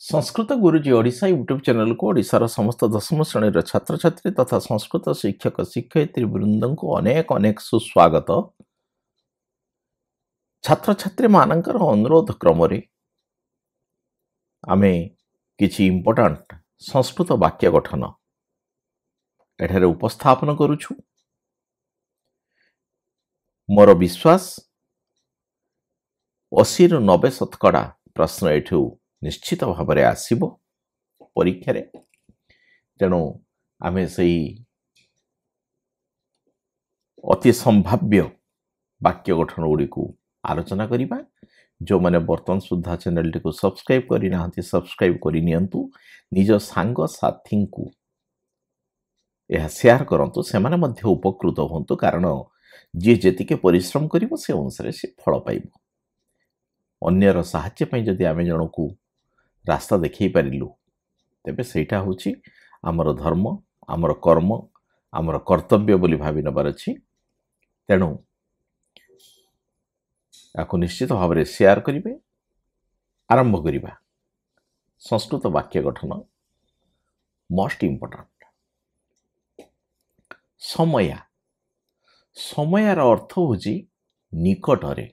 संस्कृत गुरुजी Odisha YouTube channel को ओडिशार समस्त दशम श्रेणी छात्र छात्री तथा संस्कृत शिक्षक शिक्षयित्री वृंद को अनेक अनेक सुस्वागत। छात्र छात्री मानकर अनुरोध क्रम आमे किछि इंपोर्टेंट संस्कृत वाक्य गठन एठारे उपस्थापन करुछु। मोर विश्वास 80 रु 90% प्रश्न एठू निश्चित भाव में आसब परीक्षा रे। तेणु आमे सही अति संभाव्य वाक्य गठन गुड़ी को आलोचना करिबा। जो माने बर्तमान सुधा चैनल टी को सब्सक्राइब करि नाहंती सब्सक्राइब करि नियंतु। निज सांग साथी को यह शेयर करंतु, सेमाने मध्य उपकृत होंतु। कारण जी जेतिके परिश्रम करिवो से अनुसार से फल पाइबो। अन्यर साहाय्य पई जदि आमे जनकू रास्ता देखई पारिलु तेबे सेटा होची आमर धर्म, आमर कर्म, आमर कर्तव्य बोली भावी नबार अछि। तेणु याको निश्चित भाव में शेयर करिवे। आरंभ करिबा। संस्कृत वाक्य गठन मोस्ट इंपोर्टेंट। समय समयार अर्थ होची निकटरे।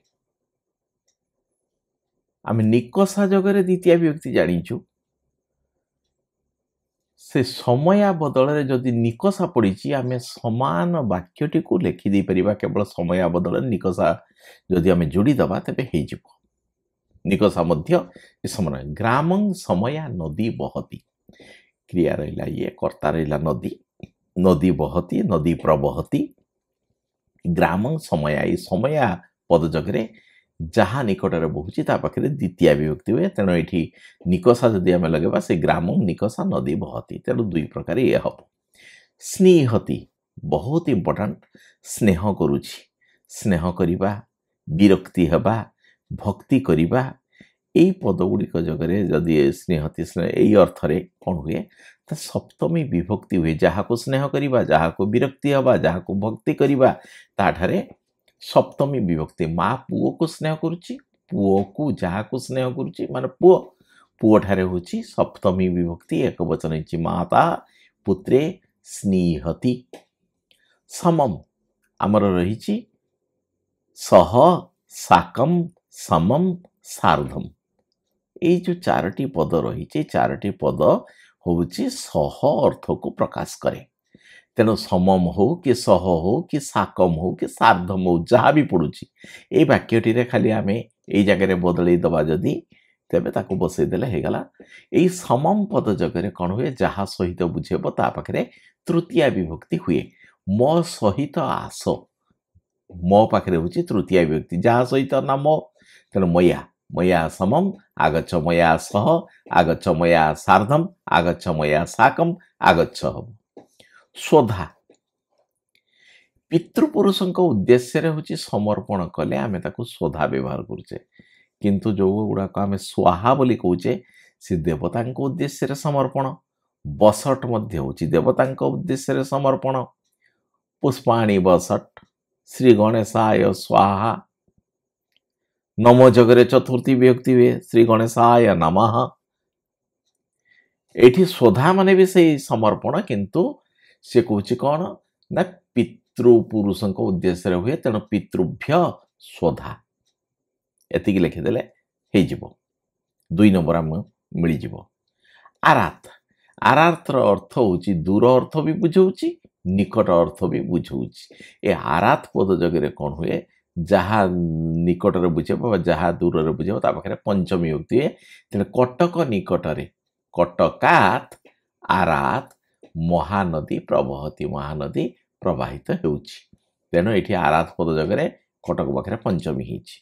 आम निकषा जगह द्वितीय विभक्ति जानिचु। से समय बदल जदि निकषा पड़ी आम समान वाक्यटी को लिखि दे परिबा। केवल समय बदल निकषा जदि आम जोड़ीदबा तेबे हेजिबो। निकषा मध्य समान। ग्रामं समय नदी बहती। क्रिया रहिला ये कर्ता रहिला नदी। नदी बहती, नदी प्रबहती। ग्रामं समय समय पद जगह जहाँ निकटर बहुची ता पाखे द्वितीय विभक्ति हुए। तेणु ये निकषा जदि आम लगे से ग्राम निकषा नदी बहती। तेणु दुई प्रकार ये हम। स्नेहती बहुत इंपोर्टेंट। स्नेह करुछि, स्नेह करिबा, विरक्ति हबा, भक्ति करिबा। यही पद गुड़िक जगह जदि स्नेहती स्नेह यही अर्थ रे कौन हुए तो सप्तमी विभक्ति हुए। जहाँ को स्नेह करिबा, जहाँ को विरक्ति हबा, जहाँ को भक्ति करिबा ताठारे सप्तमी विभक्ति। माँ पुओ को स्नेह करुच्ची, पुओ को जहाँ को स्नेह करुच्ची माने पुओ। पुओ ठारे होची सप्तमी विभक्ति। एक वचन होची माता पुत्रे स्नेहति। समम आमर रही सह, साकम, समम, सार्धम। ये जो चारोटी पद रही चारोटी पद होची सह अर्थ को प्रकाश करे। तेणु समम हो कि सह हो कि साकम हो कि सार्धम हो जहाँ भी पड़ुची ये वाक्यटी खाली आम ये जगह बदल दबा जदि तेबे ताको बसईदेले होगला। यही समम पद जगह कौन हुए जहाँ सहित बुझेब ता पाखे तृतीय विभक्ति हुए। मो सहित आस। मो पाखे हूँ तृतीय विभक्ति जहाँ सहित ना मो। तेणु मया मया समम आगच्छ मया सह आगच्छ मया सार्धम आगच्छ मया साकम आगच्छ। स्वधा पितृपुरुष उद्देश्य हूँ समर्पण कले आम ताको स्वधा व्यवहार करुचे। किंतु जो गुड़ाक आम स्वाहा बोली कौचे से देवता उद्देश्य समर्पण। बसट मध्य हूँ देवता उद्देश्य समर्पण। पुष्पाणी बसट श्री गणेशाय स्वाहा। नमो जगरे चतुर्थी विभक्ति हुए श्री गणेशाय नमः। एठी स्वधा माने भी से समर्पण किंतु से कौच कौन ना पितृपुरुष उद्देश्य हुए। तेणु पितृभ्य स्वधा एतिकी लिखिदेले हो। 2 नंबर आम मिलଯିव। आरात आरातर अर्थ हूँ दूर अर्थ भी बुझाऊँ निकट अर्थ भी बुझाऊँ। ए आरात पद जगह कौन हुए जहाँ निकटर बुझेब जहाँ दूर बुझेब ता पाखे पंचमी विभक्ति हुए। तेणु कटक निकटरे कटकात आरात महानदी प्रवहती। महानदी प्रवाहित होउछि। तेणु ये आरात पद जगह कटक पाखे पंचमी होइछि।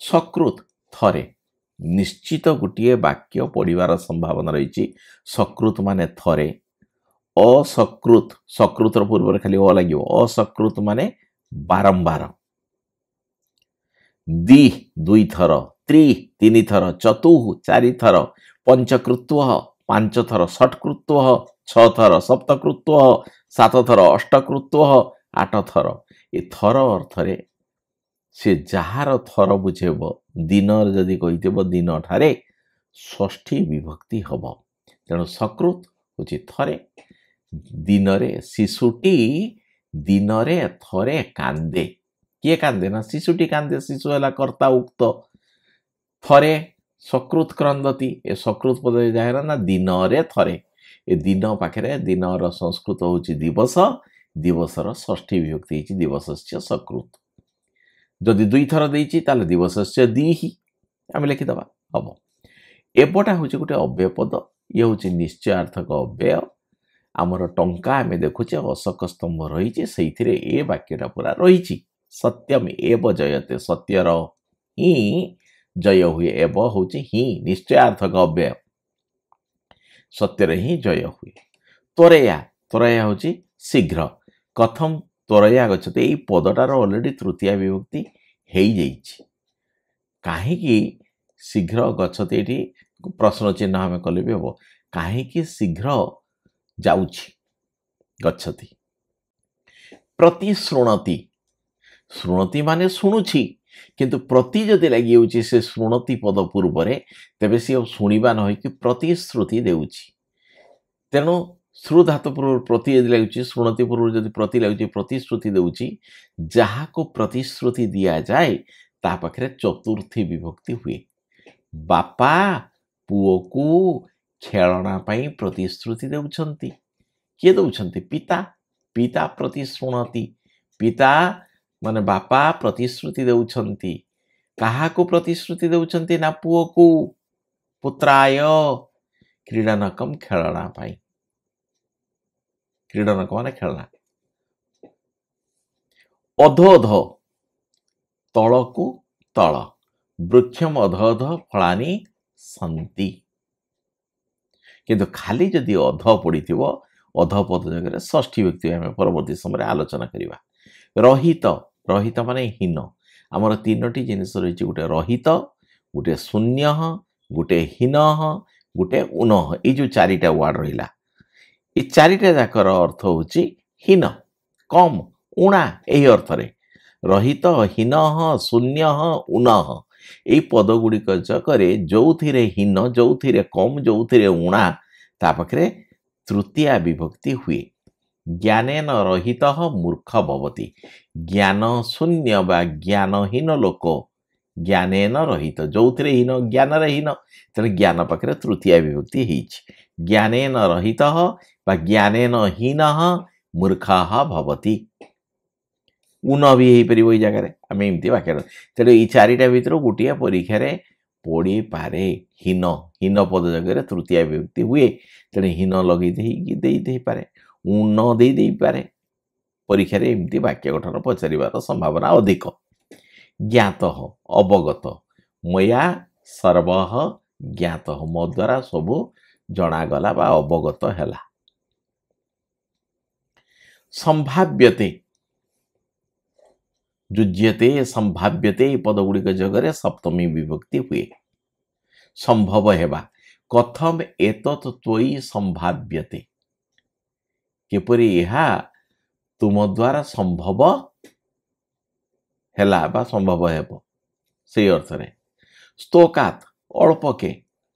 सकृत थरे निश्चित गोटे वाक्य पढ़िबार संभावना रही। सकृत माने थरे। असकृत सकृतर पूर्व खाली अ लगे। असकृत माने बारंबार। दि 2 थर, त्रि 3 थर, चतुः 4 थर, पंचकृत्वः 5 थर, षट्कृत्वः 6 थर, सप्तकृत्वः 7 थर, अष्टकृत्वः 8 थर। ये थर अर्थ रे से जार थर बुझेब दिन जदि कही दिन ठारे ଷଷ୍ଠୀ ବିଭକ୍ତି ହବ। ତେଣୁ ସକୃତ୍ ହେଉଛି ଥରେ। ଦିନରେ ଶିଶୁଟି ଦିନରେ ଥରେ କାନ୍ଦେ। କିଏ କାନ୍ଦେ ନା ଶିଶୁଟି କାନ୍ଦେ। ଶିଶୁ ହେଲା କର୍ତ୍ତା ଉକ୍ତ। ଥରେ ସକୃତ୍ କ୍ରନ୍ଦତି। ଏ ସକୃତ୍ ପଦରେ ଯାଏ ନା ଦିନରେ ଥରେ। ଏ ଦିନ ପାଖରେ ଦିନର ସଂସ୍କୃତ ହେଉଛି ଦିବସ। ଦିବସର ଷଷ୍ଠୀ ବିଭକ୍ତି ହେଇଛି ଦିବସସ୍ୟ ସକୃତ୍। ଯଦି ଦୁଇଥର ଦେଇଛି ତାହେଲେ ଦିବସସ୍ୟ ଦ୍ୱିହି ଆମେ ଲେଖିଦେବା ହବ। ଏବଟା ହେଉଛି ଗୋଟେ ଅବ୍ୟୟ ପଦ। ଇଏ ହେଉଛି ନିଶ୍ଚୟାର୍ଥକ ଅବ୍ୟୟ। ଆମର ଟଙ୍କା ଆମେ ଦେଖୁଛେ ଅଶୋକ ସ୍ତମ୍ଭ ରହିଛି, ସେଇଥିରେ ଏ ବାକ୍ୟଟା ପୁରା ରହିଛି। ସତ୍ୟମ ଏବ ଜୟତେ। ସତ୍ୟର ହିଁ ଜୟ ହୁଏ। ଏବ ହେଉଛି ହିଁ ନିଶ୍ଚୟାର୍ଥକ ଅବ୍ୟୟ। ସତ୍ୟରେ ହିଁ ଜୟ ହୁଏ। ତ୍ୱରୟା। ତ୍ୱରୟା ହେଉଛି ଶୀଘ୍ର। କଥମ ତ୍ୱରୟା ଗଚ୍ଛତେ। ଏଇ ପଦଟାର ଅଲରେଡି ତୃତୀୟା ବିଭକ୍ତି ହେଇଯାଇଛି। କାହିଁକି ଶୀଘ୍ର ଗଚ୍ଛତେ, ଏଠି ପ୍ରଶ୍ନ ଚିହ୍ନ ଆମେ କଲେ ବି ହବ। କାହିଁକି ଶୀଘ୍ର ଯାଉଛି ଗଚ୍ଛତି। ପ୍ରତି ଶୃଣତି। ଶୃଣତି ମାନେ ଶୁଣୁଛି, କିନ୍ତୁ ପ୍ରତି ଯଦି ଲାଗିଯାଉଛି ସେ ଶୃଣତି ପଦ ପୂର୍ବରେ, ତେବେ ସେ ଆଉ ଶୁଣିବା ନ ହେଇକି ପ୍ରତିଶ୍ରୁତି ଦେଉଛି। ତେଣୁ ଶ୍ରୁ ଧାତୁ ପୂର୍ବରୁ ପ୍ରତି ଯଦି ଲାଗୁଛି, ଶୃଣତି ପୂର୍ବରୁ ଯଦି ପ୍ରତି ଲାଗୁଛି ପ୍ରତିଶ୍ରୁତି ଦେଉଛି। ଯାହାକୁ ପ୍ରତିଶ୍ରୁତି ଦିଆଯାଏ ତା ପାଖରେ ଚତୁର୍ଥୀ ବିଭକ୍ତି ହୁଏ। ବାପା ପୁଅକୁ ଖେଳଣା ପାଇଁ ପ୍ରତିଶ୍ରୁତି ଦେଉଛନ୍ତି। କିଏ ଦେଉଛନ୍ତି? ପିତା। ପିତା ପ୍ରତିଶୃଣତି। ପିତା ମାନେ ବାପା ପ୍ରତିଶ୍ରୁତି ଦେଉଛନ୍ତି। କାହାକୁ ପ୍ରତିଶ୍ରୁତି ଦେଉଛନ୍ତି ନା ପୁଅକୁ। ପୁତ୍ରାୟ କ୍ରୀଡ଼ନକମ୍ ଖେଳଣା ପାଇଁ। କ୍ରୀଡ଼ନକ ମାନେ ଖେଳଣା। ଅଧୋଧ ତଳକୁ ତଳ। ବୃକ୍ଷମ ଅଧୋଧ ଫଳାନି ସନ୍ତି। କିନ୍ତୁ ଖାଲି ଯଦି ଅଧ ପଡ଼ିଥିବ, ଅଧ ପଦ ଜାଗାରେ ଷଷ୍ଠୀ ବିଭକ୍ତି ଆମେ ପରବର୍ତ୍ତୀ ସମୟରେ ଆଲୋଚନା କରିବା। ରହିତ। ରହିତ ମାନେ ହୀନ। ଆମର ତିନୋଟି ଜିନିଷ ରହିଛି। ଗୋଟେ ରହିତ, ଗୋଟେ ଶୂନ୍ୟ, ଗୋଟେ ହୀନ, ଗୋଟେ ଉନଃ। ଏଇ ଯେଉଁ ଚାରିଟା ୱାର୍ଡ ରହିଲା, ଏ ଚାରିଟା ଯାକର ଅର୍ଥ ହେଉଛି ହୀନ, କମ୍, ଉଣା। ଏହି ଅର୍ଥରେ ରହିତ, ହୀନ, ଶୂନ୍ୟ, ଉନଃ। ଏଇ ପଦ ଗୁଡ଼ିକ ଯାକରେ ଯୋଉଥିରେ ହୀନ, ଯୋଉଥିରେ କମ୍, ଯୋଉଥିରେ ଉଣା, ତା ପାଖରେ ତୃତୀୟା ବିଭକ୍ତି ହୁଏ। ଜ୍ଞାନେନ ରହିତ ମୂର୍ଖ ଭବତି। ଜ୍ଞାନ ଶୂନ୍ୟ ବା ଜ୍ଞାନହୀନ ଲୋକ ଜ୍ଞାନେନ ରହିତ। ଯୋଉଥିରେ ହୀନ, ଜ୍ଞାନରେ ହୀନ, ତେଣୁ ଜ୍ଞାନ ପାଖରେ ତୃତୀୟା ବିଭକ୍ତି ହେଇଛି। ଜ୍ଞାନେନ ରହିତ ବା ଜ୍ଞାନେନ ହୀନ ମୂର୍ଖ ଭବତି। ଉନ ବି ହେଇପାରିବ ଏଇ ଜାଗାରେ। ଆମେ ଏମିତି ବାକ୍ୟ। ତେଣୁ ଏଇ ଚାରିଟା ଭିତରୁ ଗୋଟିଏ ପରୀକ୍ଷାରେ ପଡ଼ିପାରେ। ହୀନ। ହୀନ ପଦ ଜାଗାରେ ତୃତୀୟା ବିଭକ୍ତି ହୁଏ। ତେଣୁ ହୀନ ଲଗେଇ ଦେଇପାରେ, ଉନ ଦେଇପାରେ। ପରୀକ୍ଷାରେ ଏମିତି ବାକ୍ୟ ଗଠନ ପଚାରିବାର ସମ୍ଭାବନା ଅଧିକ। ଜ୍ଞାତ ଅବଗତ। ମୟା ସର୍ବ ଜ୍ଞାତ। ମୋ ଦ୍ୱାରା ସବୁ ଜଣାଗଲା ବା ଅବଗତ ହେଲା। ସମ୍ଭାବ୍ୟତେ। ଯୁଜ୍ୟତେ ସମ୍ଭାବ୍ୟତେ ଏ ପଦ ଗୁଡ଼ିକ ଜାଗାରେ ସପ୍ତମୀ ବିଭକ୍ତି ହୁଏ। ସମ୍ଭବ ହେବା। କଥମ ଏତତ୍ ତ୍ୱୟି ସମ୍ଭାବ୍ୟତେ। କିପରି ଏହା ତୁମ ଦ୍ୱାରା ସମ୍ଭବ ହେଲା ବା ସମ୍ଭବ ହେବ, ସେଇ ଅର୍ଥରେ। ସ୍ତୋକାତ୍ ଅଳ୍ପକେ।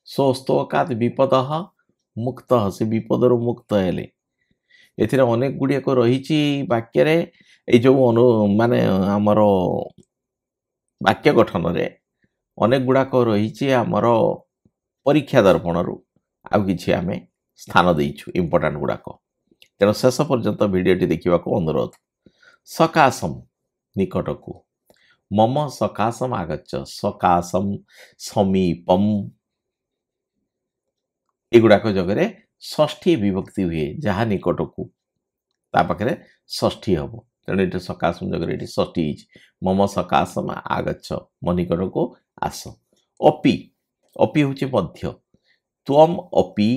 ସ୍ତୋକାତ୍ ବିପଦ ମୁକ୍ତ। ସେ ବିପଦରୁ ମୁକ୍ତ ହେଲେ। ଏଥିରେ ଅନେକ ଗୁଡ଼ିକ ରହିଛି ବାକ୍ୟରେ। ଏଇ ଯେଉଁ ମାନେ ଆମର ବାକ୍ୟ ଗଠନରେ ଅନେକ ଗୁଡ଼ାକ ରହିଛି ଆମର ପରୀକ୍ଷା ଦର୍ପଣରୁ। ଆଉ କିଛି ଆମେ ସ୍ଥାନ ଦେଇଛୁ ଇମ୍ପୋର୍ଟାଣ୍ଟ ଗୁଡ଼ାକ। ତେଣୁ ଶେଷ ପର୍ଯ୍ୟନ୍ତ ଭିଡ଼ିଓଟି ଦେଖିବାକୁ ଅନୁରୋଧ। ସକାଶମ୍ ନିକଟକୁ। ମମ ସକାଶମ୍ ଆଗଚ୍ଛ। ସକାଶମ୍, ସମୀପମ୍, ଏଗୁଡ଼ାକ ଜାଗାରେ ଷଷ୍ଠୀ ବିଭକ୍ତି ହୁଏ। ଯାହା ନିକଟକୁ, ତା ପାଖରେ ଷଷ୍ଠୀ ହବ। ତେଣୁ ଏଠି ସକାଶମ ଜାଗାରେ ଏଠି ଷଷ୍ଠୀ ହେଇଛି। ମମ ସକାଶମ ଆଗଚ୍ଛ, ମୋ ନିକଟକୁ ଆସ। ଅପି। ଅପି ହେଉଛି ମଧ୍ୟ। ତ୍ୱମ୍ ଅପି।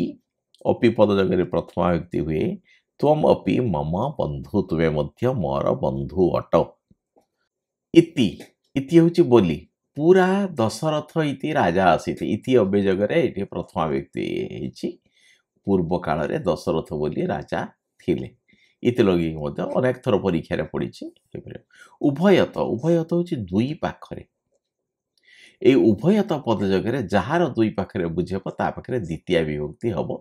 ଅପି ପଦ ଜାଗାରେ ପ୍ରଥମା ବିଭକ୍ତି ହୁଏ। ତ୍ୱମ୍ ଅପି ମମ ବନ୍ଧୁ। ତୁମେ ମଧ୍ୟ ମୋର ବନ୍ଧୁ ଅଟ। ଇତି। ଇତି ହେଉଛି ବୋଲି। ପୁରା ଦଶରଥ ଇତି ରାଜା ଆସିଥି। ଇତି ଅବ୍ୟୟ ଜାଗାରେ ଏଠି ପ୍ରଥମା ବିଭକ୍ତି ହେଇଛି। ପୂର୍ବ କାଳରେ ଦଶରଥ ବୋଲି ରାଜା ଥିଲେ। ଇତି ଲଗେଇକି ମଧ୍ୟ ଅନେକ ଥର ପରୀକ୍ଷାରେ ପଡ଼ିଛି। ଉଭୟତ। ଉଭୟତ ହେଉଛି ଦୁଇ ପାଖରେ। ए उभयत पदजगरे जार दुई पाखरे बुझेब ता पाखरे द्वितीय विभक्ति हब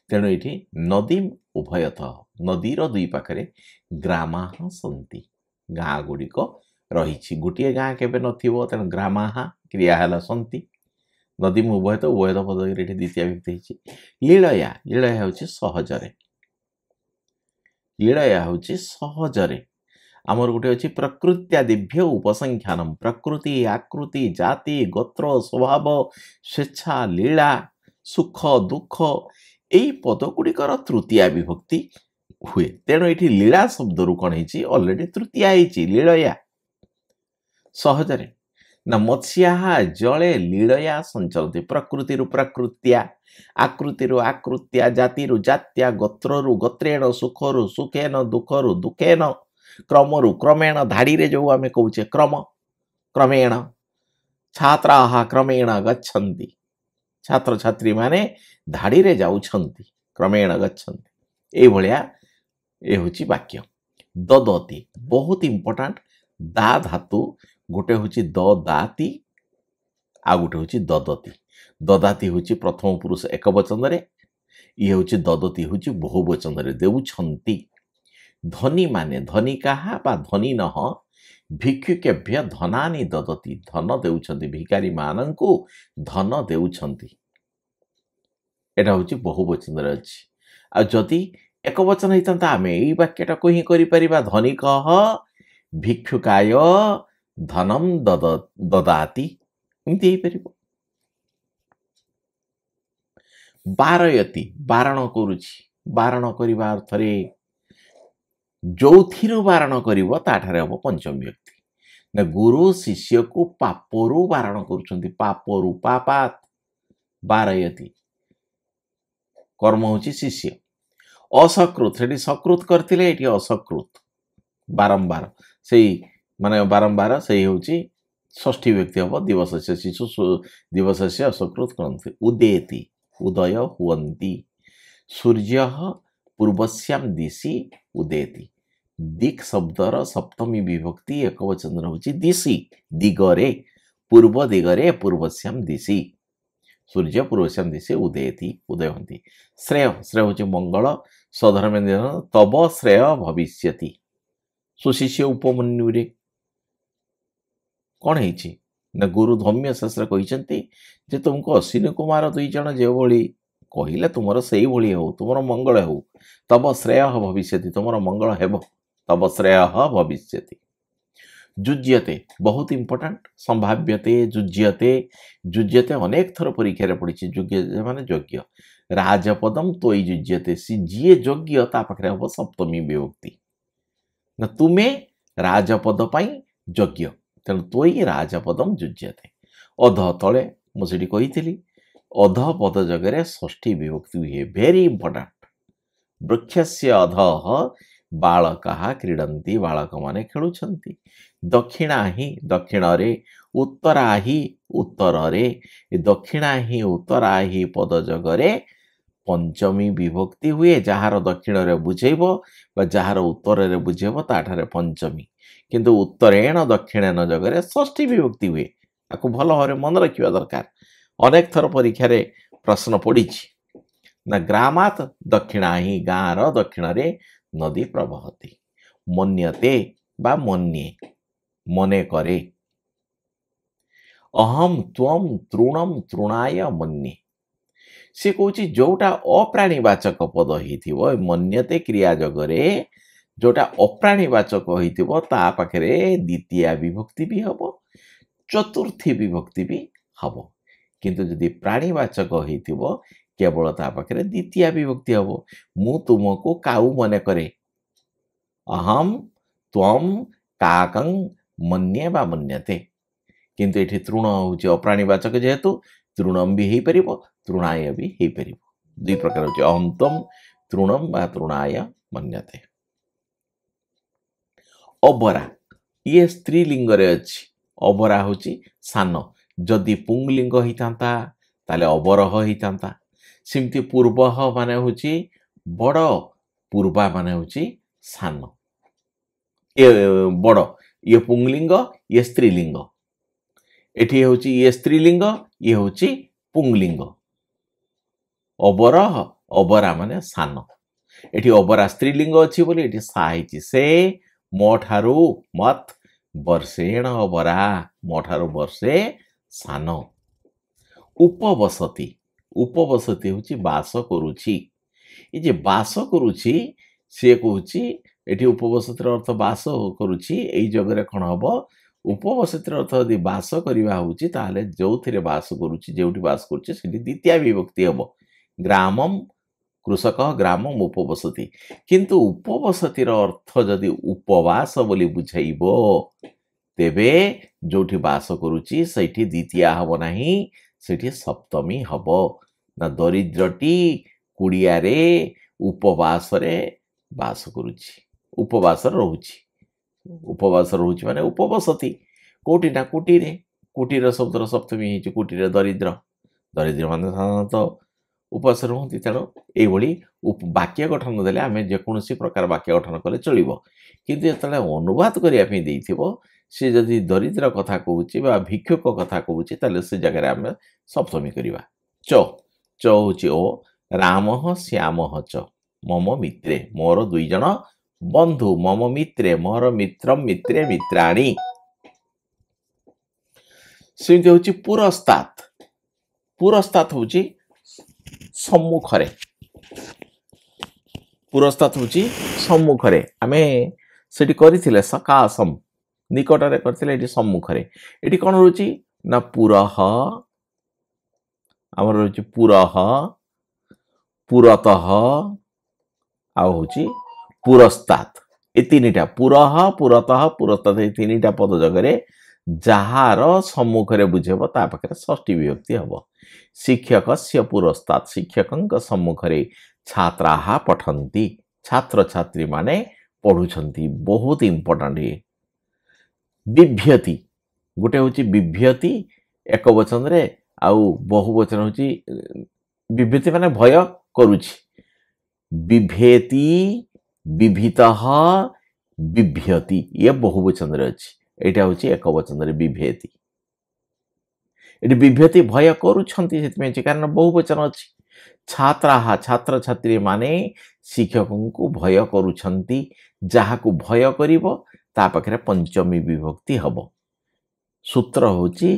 तेणु ये नदीम उभयत नदीर दुई पाखरे ग्रामा सन्ति गाँ गुड़िक रही गोटे गाँ केबे नथिबो तेणु ग्रामा क्रिया है सन्ति नदीम उभयत उभयत पदजगरे ये द्वितीय विभक्ति होइछि लीलया लीलया होछि सहजरे लीलया होछि सहजरे आमर गोटे अच्छी प्रकृत्यादिभ्य उपसंख्यानम प्रकृति आकृति जाति गोत्र स्वभाव स्वेच्छा लीला सुख दुख यही पदगुड़िकर तृतीया विभक्ति हुए तेणु ये लीला शब्द रु कौन अलरेडी तृतीया लीलया सहजरे ना मत्स्या जले लीलया संचरती प्रकृति प्रकृत्या आकृति आकृत्या जाति जात्या गोत्र गोत्रेण सुखरु सुखेन दुखरु दुखेन क्रमरु क्रमेण धाड़ी रे जो आमे कहूचे क्रम क्रमेण छात्राः क्रमेण गच्छन्ति छात्र छात्री माने धाड़ी रे जाउछन्ति क्रमेण गच्छन्ति ए भलिया ए होची वाक्य ददति बहुत इंपोर्टेंट दा धातु गोटे होची ददाति आ गोटे होची ददति ददाति होची प्रथम पुरुष एक वचन रे ये होची ददति होची बहुवचन रे देउछन्ति धनी माने धनिका बा धनी नह भिक्षुकेभ्य धनानि ददति धन देउछन्ति भिखारी मानंकु धन देउछन्ति एटा होची बहुवचन रे अछि आ जदि एक वचन हितंता आमे एई वाक्यटा को ही करि परिबा धनिकः भिक्षुकाय धनम ददाति इमति हे परिबो बारयति बारण करूछि बारण करिबा अर्थ रे जो बारण कर पंचम व्यक्ति ना गुरु शिष्य को पापरु बारण करुछंती पापरु पापात बारयति कर्म होची शिष्य असकृत सेठी सकृत करथिले एठी असकृत बारंबार सेही माने बारंबार सेही होची षष्ठी व्यक्ति हबो दिवसस्य शिशु दिवसस्य असकृत करन्ति उदेति उदय हुवन्ति सूर्यः पूर्वस्याम दिशि उदेति दिक् शब्दर सप्तमी विभक्ति एक वचन होची दिशि दिगरे पूर्व दिगरे पूर्वस्याम दिशि सूर्य पूर्वस्याम दिशि उदेति उदय हन्ति श्रेय श्रेय होची मंगल स्वधर्मेन्द्र तब श्रेय भविष्यति सुशिष्य उपमन्यु रे कौन है ना गुरु धौम्य शास्त्र कहिसंती जे तुमको अश्विनी कुमार दुई जन जे भली कहले तुमर सेई भली हो तुमर मंगल हो तब श्रेय भविष्यति तुमर मंगल हेबो तब श्रेय भविष्यति जुज्यते बहुत इंपोर्टेंट संभाव्यते जुज्यते जुज्यते अनेक थर परीक्षा पड़ी जुज्य माने योग्य राजपदम तोई जुज्यते सी जी योग्य ता पाखरे हम सप्तमी विभक्ति ना तुम्हें राजपद पाई योग्य तेणु तोई राजपदम जुज्यते अध तले मुझे कही अध पद जगह षष्ठी विभक्ति हुए वेरी इंपोर्टेंट वृक्षस्य अधः बालकाः क्रीडन्ति बालक माने खेलुछन्ति दक्षिणा ही दक्षिण रे उत्तरा ही उत्तर रे दक्षिणा ही उत्तरा ही पद जगह पंचमी विभक्ति हुए जार दक्षिण रे बुझेबो बा जार उत्तर रे बुझेबो ताठारे पंचमी किंतु उत्तरेण दक्षिणेन जगह षष्ठी विभक्ति हुए आपको भल भाव मन रखा दरकार अनेक थर परीक्षा रे प्रश्न पड़ी ना ग्रामात दक्षिणा ही गाँव दक्षिण रे नदी प्रवहती मन्यते बा मन्ये मने करे अहम त्वम तृणम तृणाय मन्ये से कहूँ जोटा अप्राणीवाचक पद हो मन्यते क्रिया जगरे जोटा अप्राणीवाचक होता पाखे द्वितीय विभक्ति भी हम चतुर्थी विभक्ति भी हम किंतु जदि प्राणीवाचक हो केवल ता पाखे द्वितीय विभक्ति हम मु तुमको काऊ मने करे अहम त्वम काकं मन्ये बा मन्यते किंतु ये तृण हूँ अप्राणीवाचक जेहेतु तृणम भी हो पार तृणाय भी हो पार दुई प्रकार होची अहम त्वम तृणम बा तृणाय मन्यते अबरा ये स्त्रीलिंग रे अछि अबरा होची सान जदि पुंगलिंग होता ताले अबरह होता सिमती पूर्वह माने होची बड़ पूर्वा माने होची सान ये बड़ ये पुंगलिंग ये स्त्रीलिंग एठी होची ये स्त्रीलिंग ये होची पुंगलिंग अबरह अबरा माने सान एठी अबरा स्त्रीलिंग अछि बोली एठी सा हिची से मोठारु मत वर्षेण अबरा मोठारु वर्षे सान उपवसति उपवसति होची बास करूची ए जे बास करूची से कहूची एठी उपवसतिर अर्थ बास करूची एई जगरे कोन हबो उपवसतिर अर्थ यदि बास करिवा होची ताले जोथिरे बास करूची जेउठी बास करूची सेठी द्वितीय विभक्ति हबो ग्रामम कृषक ग्रामम उपवसति किंतु उपवसतिर अर्थ यदि उपवास बोली बुझाइबो तेबे जोठी बास करूची सेठी द्वितीय हबो नाही सेठी सप्तमी हबो ना दरिद्रटी कुड़िया रे उपवास रे बास करूची उपवास रहुची उपवास रहुची माने उपवसति कोटी ना कुटी रे कुटीर शब्दर सप्तमी हिची कुटी रे दरिद्र दरिद्र माने साधारणतः उपवास रहती तेणु ये वाक्य गठन देले आम जेकोसी प्रकार वाक्य गठन कले चलो किंतु जो अनुवाद करने सी जदि दरिद्र कथा कहूँ भिक्षुक कथा कहूँ से जगह आम सप्तमी करवा च च हूँ ओ राम श्याम च मम मित्रे मोर दुई जन बंधु मम मित्रे मोर मित्र मित्रे मित्राणी सेमती हूँ पुरस्तात् पुरस्तात् हूँ सम्मुखरे पुरस्तात् हूँ सम्मुखरे आमे सेठी करिथिले सकाशम निकटरे करथिले एठी सम्मुखरे एठी कोन रहउची ना पुरह हमर रहउची पुरह पुरतः आ होची पुरस्तात् ए तीनिटा पुरह पुरतः पुरस्तात् ए तीनिटा पद जगरे जहार सम्मुखरे बुझेबो ता पाखरे षष्ठी विभक्ति हबो शिक्षकस्य पुरस्तात् शिक्षकंक सम्मुखरे छात्राः पठन्ति छात्र छात्री माने पढुछन्ति बहुत इंपोर्टेंट है बिभ्यति गोटे होची बिभ्यति एक वचन रे आउ बहुवचन होची बिभ्यति माने भय करूची बिभेति बिभितः बिभ्यति ये बहुवचन रे अछि एटा होची एक वचन रे बिभेति एटी बिभ्यति भय करूछन्ति सेतमे कारण बहुवचन अछि छात्राः छात्र छात्री माने शिक्षकों को भय करूछन्ति जहाकू भय करिवो ता पाखरे पंचमी विभक्ति हबो सूत्र होची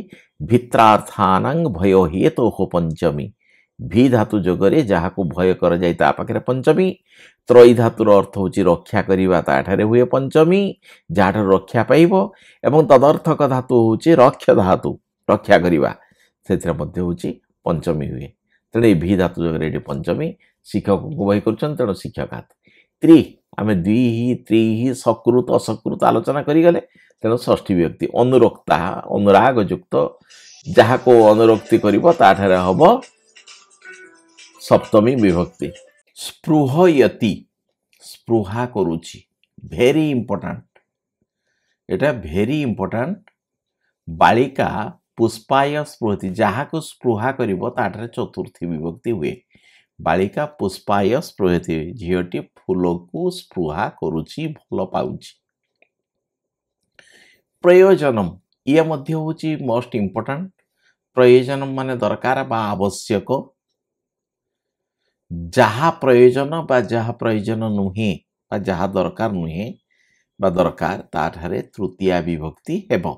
भित्रार्थानां भयो हेतोः पंचमी भी धातु जगरे जहाकू भय कर जाय ता पाखरे पंचमी त्रयी धातुर अर्थ होची रक्षा करिवा ताठारे हुए पंचमी जाठार रक्षा पाइबो एवं तदर्थक धातु होची रक्ष धातु रक्षा करिवा सेथिरे मध्ये होची पंचमी हुए तेणु भी धातु जगरे एटी पंचमी शिक्षक को भय करछन तेणु शिक्षकात् त्रि आमे द्वि त्रि सकृत असकृत आलोचना करी गले तेणु षष्ठी विभक्ति अनुरक्ता अनुराग युक्त जहाको अनुरक्ति करिवो ताठारे हबो सप्तमी विभक्ति स्पृहयति स्पृहा करूची भेरी इंपोर्टेंट एटा भेरी इंपोर्टेंट बालिका पुष्पाय स्पृहति जहाको स्पृहा करिवो ताठारे चतुर्थी विभक्ति हुए बालिका पुष्पाय स्पृहति झीटी फूल को स्पृहा करूची भल पाउची प्रयोजनम ये मध्य होची मोस्ट इंपोर्टेंट प्रयोजनम माने दरकार बा आवश्यक जहा प्रयोजन बा जहा प्रयोजन नुहे बा जहा दरकार नुहे बा दरकार ताठारे तृतीया विभक्ति हेबो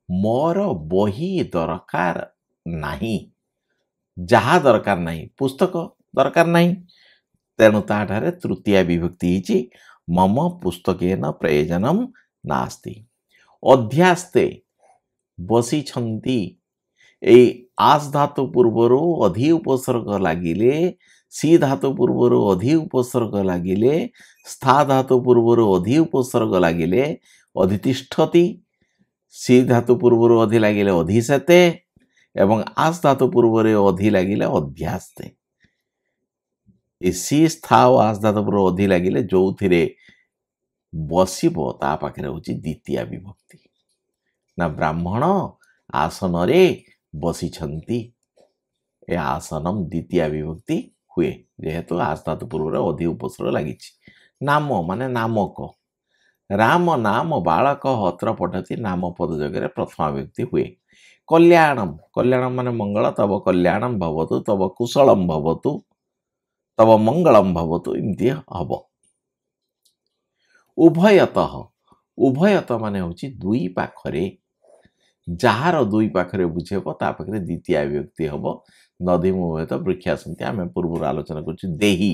मोर बही दरकार नाही जहा दरकार नाही पुस्तक दरकार नाही तेणु ताठारे तृतीया विभक्ति हिची मम पुस्तकेन प्रयोजनम नास्ति अध्यास्ते बसी छंती ए आस धातु पूर्वरु अधि उपसर्ग लागिले सी धातु पूर्वरु अधि उपसर्ग लागिले स्था धातु पूर्वरु अधि उपसर्ग लागिले अधितिष्ठति सी धातु पूर्वरु अधि लागिले अधिशते एवं आस धातु पूर्वरे अधि लागिले अध्यास्ते ए सी स्था और आस धातु पूर्व अधि लागिले जोथिरे बसिबो ता पाखरे होची द्वितीय विभक्ति ना ब्राह्मण आसन रे बसी छंती ए आसनम द्वितीय विभक्ति हुए जेहेतु आस धातु पूर्व अधि उपसर्ग लागिछि नाम माने नामक राम नाम बालक अत्र पठति नाम पद जगह प्रथमा विभक्ति हुए कल्याणम कल्याणम माने मंगल तब कल्याणम भवतु तब कुशलम भवतु तब मंगलम भवतु इमती हब उभयतः उभयत माने होची दुई पाखरे जार दुई पाखरे बुझेब ता पाखरे द्वितीय विभक्ति हब नदी मुहेत वृक्षासंति आमे पूर्व आलोचना करछु देही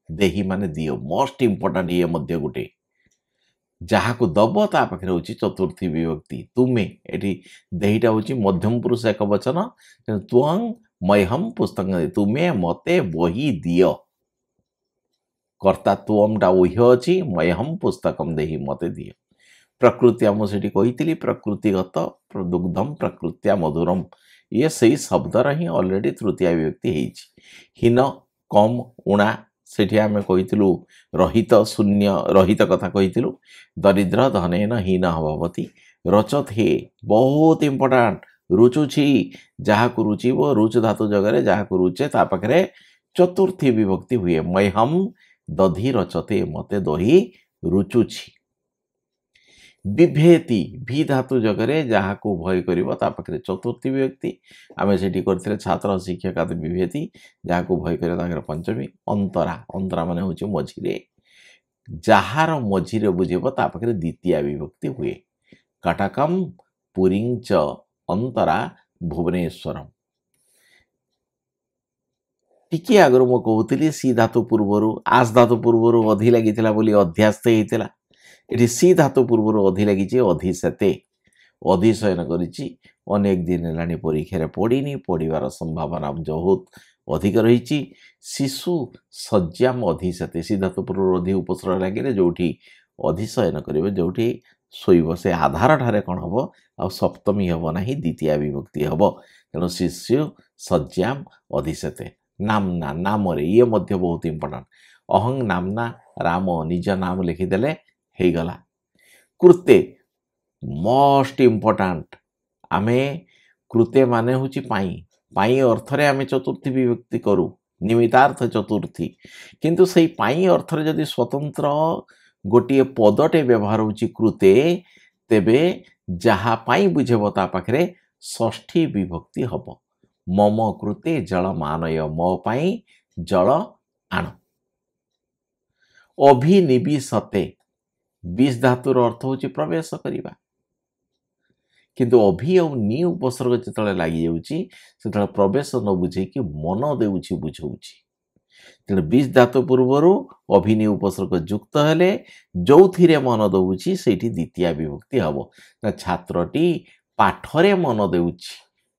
देही माने दियो मोस्ट इंपोर्टेंट ये मध्य गुटे जहाको दब ता पाखरे होची चतुर्थी विभक्ति तुमे एठी देहीटा होची मध्यम पुरुष एक वचन त्वं मह्यम पुस्तकं तुमे मते बही दियो कर्ता त्वमटा उह्य अछि मह्यम पुस्तकं देही मते दियो प्रकृति मुझे कही प्रकृतिगत दुग्धम प्रकृत्या मधुरम ये सही शब्दर ही ऑलरेडी तृतीय विभक्ति हीन कम उणा सेठी आमे कहितलु रहित शून्य रहित कथा कहितलु दरिद्र धनेन हीन भवति रचत हे बहुत इंपोर्टेंट रुचुछि जहाको रुचिबो रुच धातु जगह जहाको रुचे ता पाखरे चतुर्थी विभक्ति हुए मह्यम दधि रचते मते दही रुचुछि विभेति भी धातु जगह जहाँ को भय कर चतुर्थी विभक्ति आम से छात्र शिक्षक आदि विभेति जहाँ को भय कर पंचमी अंतरा अंतरा मान हूँ मझीरे जार मझीरे बुझेब ता पाखे द्वितीय विभक्ति हुए कटकम पुरींच अंतरा भुवनेश्वरम टिके आगर मु कहूली सी धातु पूर्वर आस धातु पूर्वर अधि लगी अध्यास्त होता ये सी धातु पूर्वर अधि लगी अधिशते अधिशयन करेक दिन है परीक्षा पढ़ी पढ़ार संभावना बहुत अधिक रही शिशु शज्याम अधिशते सी धातु पूर्व अधि उपसर्ग लगे जो अधिशयन करेंगे जो शोब से आधार ठारे कौन हम आ सप्तमी हम ना द्वितीय विभक्ति हम तेणु शिशु शज्याम अधिशते नामना नाम ये मध्य बहुत इंपोर्टेंट अहं नामना राम निज नाम लिखिदेले हो गला कृते मोस्ट इंपोर्टेंट आमे कृते माने हुची पाई पाई अर्थरे आमे चतुर्थी विभक्ति करू निमित्तार्थ चतुर्थी किंतु सही पाई अर्थरे जदि स्वतंत्र गोटे पदटे व्यवहार होची कृते तेबे जहा पाई बुझेब ता पाखरे षष्ठी विभक्ति हब मम कृते जल मानय मो पाई जल आण अभिनिविशते 20 धातुर अर्थ होची प्रवेश करिबा किंतु अभि और नि उपसर्ग जितले लागि जाउची सेतले प्रवेश न बुझे कि मन देउची बुझौची तेणु 20 धातु पूर्वर अभिनि उपसर्ग युक्त हेले जोथिरे मन दउची सेठी द्वितीय विभक्ति हबो छात्रटी पाठरे मन देउची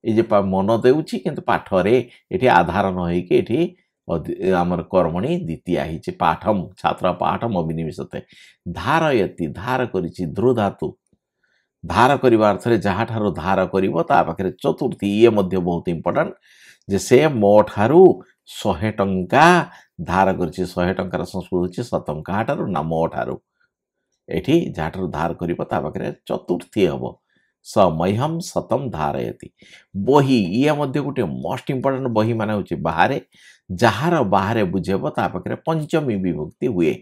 ए जे मन देउची किंतु पाठरे एठी आधार न होई कि एठी आमर कर्मणि द्वितीय ही पाठम छात्र पाठम अभिनिवेशते धारयति धार करिछि ध्रु धातु धार करबा अर्थरे जहा ठारो धार करिवो ता पाखरे चतुर्थी ये मध्य बहुत इंपोर्टेंट जे से मो ठारू 100 टंका धार करिछि 100 टंकार संस्कृत होछि सतम का ठारू ना मो ठारू एठी जहा ठारू धार करिवो ता पाखरे चतुर्थी हबो स मह्यम सतम धारयति बही ये मध्य गोटे मोस्ट इंपोर्टेंट बही माने होछि बाहरे जार बाहरे बुझेब ता पाखरे पंचमी विभक्ति हुए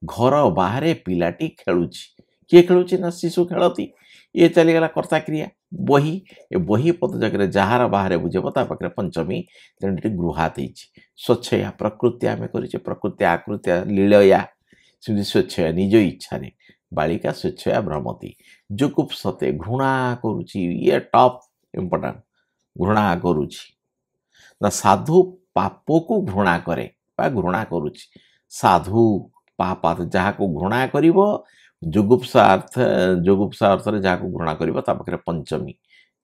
घर बाहरे पिलाटी खेलुछि किए खेलुछि ना शिशु खेलती ये चलीगला कर्ता क्रिया बही ए बही पद जगह जार बाहरे बुझेब ता पाखरे पंचमी तेणु गृहात स्वच्छया प्रकृति आम कर प्रकृति आकृत्या लीलया स्वच्छया निज इच्छा बालिका स्वेच्छया भ्रमती जुगुप्सते घृणा करुछि ये टॉप इंपोर्टेंट घृणा करुछि ना साधु पाप को घृणा करे बा घृणा करुछि साधु पाप जहाँ को घृणा करिवो जुगुप्सा अर्थरे जहाँ को घृणा करिवो ता पाखरे पंचमी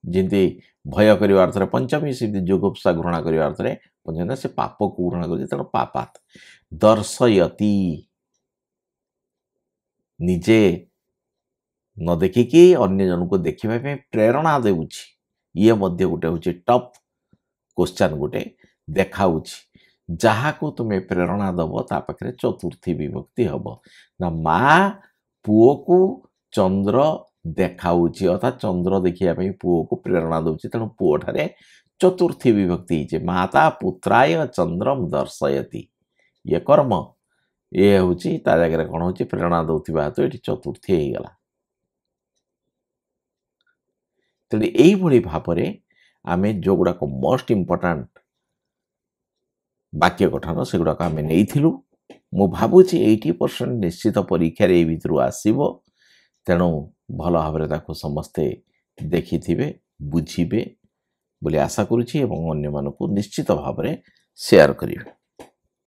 जिंती भय करिवा अर्थरे पंचमी सिद्धि जुगुप्सा घृणा करिवा अर्थरे पंचमी से पाप को घृणा करुछि तेणु पापात दर्शयति निजे न देखिकी अन्य जन को देखा प्रेरणा देउछि ये मध्य गोटे हूँ टॉप क्वेश्चन गोटे देखाऊछि जहाँ को तुम्हें प्रेरणा दब ता पाखरे चतुर्थी विभक्ति हब ना माँ पुओ को चंद्र देखाऊछि अर्थात चंद्र देखिया पुओ को प्रेरणा दउछि तेणु पुओ ठारे चतुर्थी विभक्ति है माता पुत्राय चंद्रम दर्शयति ये कर्म ये हूँ ता जगह कौन हूँ प्रेरणा दौथिबा तो ये चतुर्थी हो गला ତେଣୁ ଏଇଭଳି ଭାବରେ ଆମେ ଯେଉଁଗୁଡ଼ାକ ମୋଷ୍ଟ ଇମ୍ପୋର୍ଟାଣ୍ଟ ବାକ୍ୟ ଗଠନ ସେଗୁଡ଼ାକ ଆମେ ନେଇଥିଲୁ। ମୁଁ ଭାବୁଛି 80% ନିଶ୍ଚିତ ପରୀକ୍ଷାରେ ଏଇ ଭିତରୁ ଆସିବ। ତେଣୁ ଭଲ ଭାବରେ ତାକୁ ସମସ୍ତେ ଦେଖିଥିବେ, ବୁଝିବେ ବୋଲି ଆଶା କରୁଛି ଏବଂ ଅନ୍ୟମାନଙ୍କୁ ନିଶ୍ଚିତ ଭାବରେ ସେୟାର କରିବେ।